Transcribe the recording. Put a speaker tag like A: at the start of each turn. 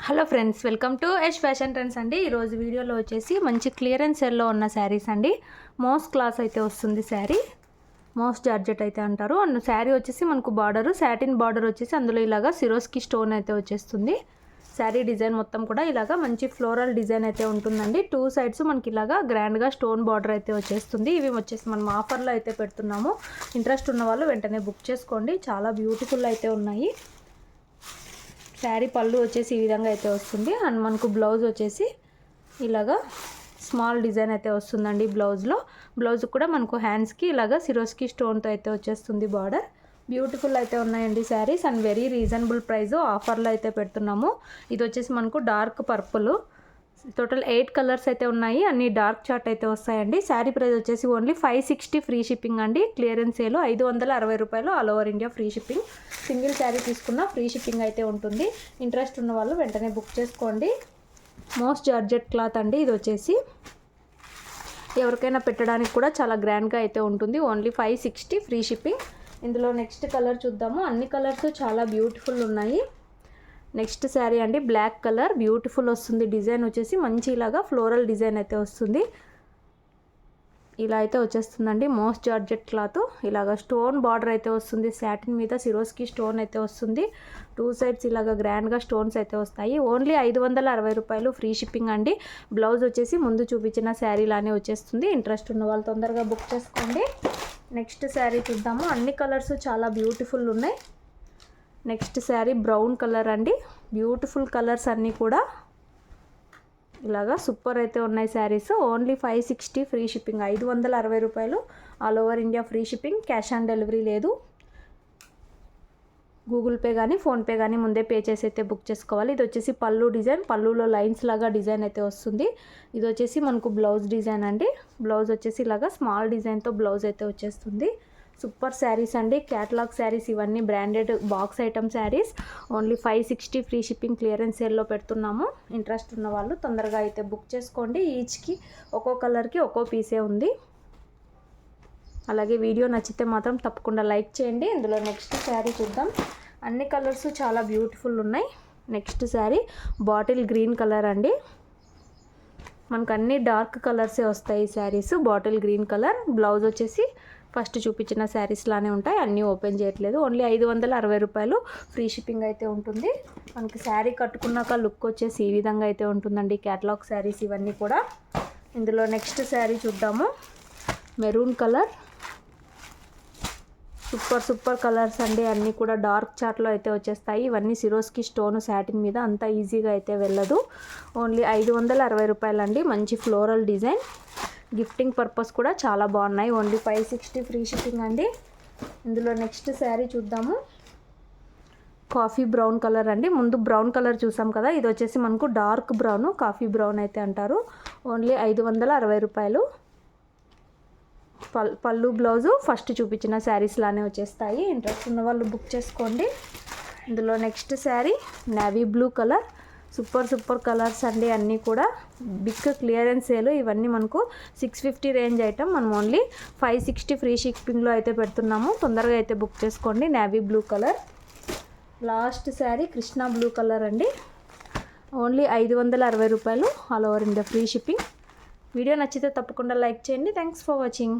A: Hello friends, welcome to Yash fashion trends అండి. ఈరోజు వీడియోలో వచ్చేసి మంచి క్లియరెన్స్ సేల్లో ఉన్న శారీస్ అండి. మోస్ట్ క్లాస్ అయితే వస్తుంది శారీ, మోస్ట్ జార్జెట్ అయితే అంటారు. అండ్ శారీ వచ్చేసి మనకు బార్డర్ సాటిన్ బార్డర్ వచ్చేసి అందులో ఇలాగా సిరోస్కి స్టోన్ అయితే వచ్చేస్తుంది. శారీ డిజైన్ మొత్తం కూడా ఇలాగా మంచి ఫ్లోరల్ డిజైన్ అయితే ఉంటుందండి. టూ సైడ్స్ మనకి ఇలాగా గ్రాండ్గా స్టోన్ బార్డర్ అయితే వచ్చేస్తుంది. ఇవి వచ్చేసి మనం ఆఫర్లో అయితే పెడుతున్నాము. ఇంట్రెస్ట్ ఉన్న వాళ్ళు వెంటనే బుక్ చేసుకోండి. చాలా బ్యూటిఫుల్ అయితే ఉన్నాయి. శారీ పళ్ళు వచ్చేసి ఈ విధంగా అయితే వస్తుంది. అండ్ మనకు బ్లౌజ్ వచ్చేసి ఇలాగా స్మాల్ డిజైన్ అయితే వస్తుందండి. బ్లౌజ్ కూడా మనకు హ్యాండ్స్కి ఇలాగా సిరోస్కి స్టోన్తో అయితే వచ్చేస్తుంది బార్డర్. బ్యూటిఫుల్ అయితే ఉన్నాయండి saris. And very reasonable price, ఆఫర్లో అయితే పెడుతున్నాము. ఇది వచ్చేసి మనకు డార్క్ పర్పుల్. టోటల్ 8 కలర్స్ అయితే ఉన్నాయి. అన్ని డార్క్ చార్ట్ అయితే వస్తాయండి. శారీ ప్రైస్ వచ్చేసి ఓన్లీ 560 ఫ్రీ షిప్పింగ్ అండి. క్లియరెన్స్ సేల్ 560 రూపాయలు, all over India free shipping. Single sari తీసుకున్న ఫ్రీ షిప్పింగ్ అయితే ఉంటుంది. ఇంట్రెస్ట్ ఉన్న వాళ్ళు వెంటనే బుక్ చేసుకోండి. మోస్ట్ జార్జెట్ క్లాత్ అండి. ఇది వచ్చేసి ఎవరికైనా పెట్టడానికి కూడా చాలా గ్రాండ్గా అయితే ఉంటుంది. Only 560 free shipping. ఇందులో నెక్స్ట్ కలర్ చూద్దాము. అన్ని కలర్స్ చాలా బ్యూటిఫుల్ ఉన్నాయి. నెక్స్ట్ శారీ అండి, బ్లాక్ కలర్, బ్యూటిఫుల్ వస్తుంది. డిజైన్ వచ్చేసి మంచి ఇలాగా ఫ్లోరల్ డిజైన్ అయితే వస్తుంది. ఇలా అయితే వచ్చేస్తుందండి. Most georgette cloth. ఇలాగా స్టోన్ బార్డర్ అయితే వస్తుంది. సాటిన్ మీద సిరోస్కి స్టోన్ అయితే వస్తుంది. టూ సైడ్స్ ఇలాగా గ్రాండ్గా స్టోన్స్ అయితే వస్తాయి. ఓన్లీ 560 రూపాయలు ఫ్రీ షిప్పింగ్ అండి. బ్లౌజ్ వచ్చేసి ముందు చూపించిన శారీ లానే వచ్చేస్తుంది. ఇంట్రెస్ట్ ఉన్న వాళ్ళు తొందరగా బుక్ చేసుకోండి. నెక్స్ట్ శారీ చూద్దాము. అన్ని కలర్స్ చాలా బ్యూటిఫుల్ ఉన్నాయి. నెక్స్ట్ శారీ బ్రౌన్ కలర్ అండి. బ్యూటిఫుల్ కలర్స్ అన్నీ కూడా ఇలాగా సూపర్ అయితే ఉన్నాయి శారీస్. Only 560 free shipping. 560 రూపాయలు, all over India free shipping. Cash on delivery లేదు. గూగుల్ పే కానీ ఫోన్పే కానీ ముందే పే చేసి అయితే బుక్ చేసుకోవాలి. ఇది వచ్చేసి పళ్ళు డిజైన్, పళ్ళులో లైన్స్ లాగా డిజైన్ అయితే వస్తుంది. ఇది వచ్చేసి మనకు బ్లౌజ్ డిజైన్ అండి. బ్లౌజ్ వచ్చేసి ఇలాగా స్మాల్ డిజైన్తో బ్లౌజ్ అయితే వచ్చేస్తుంది. సూపర్ శారీస్ అండి. క్యాటలాగ్ శారీస్ ఇవన్నీ, branded box item saris. Only 560 free shipping clearance సేల్లో పెడుతున్నాము. ఇంట్రెస్ట్ ఉన్న వాళ్ళు తొందరగా అయితే బుక్ చేసుకోండి. ఈచ్కి ఒక్కో కలర్కి ఒక్కో పీసే ఉంది. అలాగే వీడియో నచ్చితే మాత్రం తప్పకుండా లైక్ చేయండి. ఇందులో నెక్స్ట్ శారీ చూద్దాం. అన్ని కలర్స్ చాలా బ్యూటిఫుల్ ఉన్నాయి. Next sari bottle green colour అండి. మనకు అన్ని డార్క్ కలర్సే వస్తాయి ఈ saris. Bottle green colour. Blouse వచ్చేసి ఫస్ట్ చూపించిన శారీస్ లానే ఉంటాయి. అన్నీ ఓపెన్ చేయట్లేదు. ఓన్లీ 560 రూపాయలు ఫ్రీ షిప్పింగ్ అయితే ఉంటుంది. మనకి శారీ కట్టుకున్నాక లుక్ వచ్చేసి ఈ విధంగా అయితే ఉంటుందండి. క్యాటలాగ్ శారీస్ ఇవన్నీ కూడా. ఇందులో నెక్స్ట్ శారీ చూద్దాము. Maroon colour. సూపర్ కలర్స్ అండి. అన్నీ కూడా డార్క్ చార్ట్లో అయితే వచ్చేస్తాయి. ఇవన్నీ సిరోస్కి స్టోన్ సాటిన్ మీద అంత ఈజీగా అయితే వెళ్ళదు. ఓన్లీ 560 రూపాయలు అండి. మంచి ఫ్లోరల్ డిజైన్. గిఫ్టింగ్ పర్పస్ కూడా చాలా బాగున్నాయి. ఓన్లీ 560 ఫ్రీ షిప్పింగ్ అండి. ఇందులో నెక్స్ట్ శారీ చూద్దాము. కాఫీ బ్రౌన్ కలర్ అండి. ముందు బ్రౌన్ కలర్ చూసాం కదా, ఇది వచ్చేసి మనకు డార్క్ బ్రౌన్, కాఫీ బ్రౌన్ అయితే అంటారు. ఓన్లీ 560 రూపాయలు. పళ్ళు బ్లౌజు ఫస్ట్ చూపించిన శారీస్ లానే వచ్చేస్తాయి. ఇంట్రెస్ట్ ఉన్న వాళ్ళు బుక్ చేసుకోండి. ఇందులో next sari navy blue colour. Super colours అండి. అన్నీ కూడా బిగ్ క్లియరెన్స్ సేల్. ఇవన్నీ మనకు 650 రేంజ్ ఐటమ్. మనం ఓన్లీ 560 ఫ్రీ షిప్పింగ్లో అయితే పెడుతున్నాము. తొందరగా అయితే బుక్ చేసుకోండి. Navy blue colour. Last sari Krishna blue colour అండి. ఓన్లీ 560 రూపాయలు, all over India free shipping. Video నచ్చితే తప్పకుండా లైక్ చేయండి. Thanks for watching.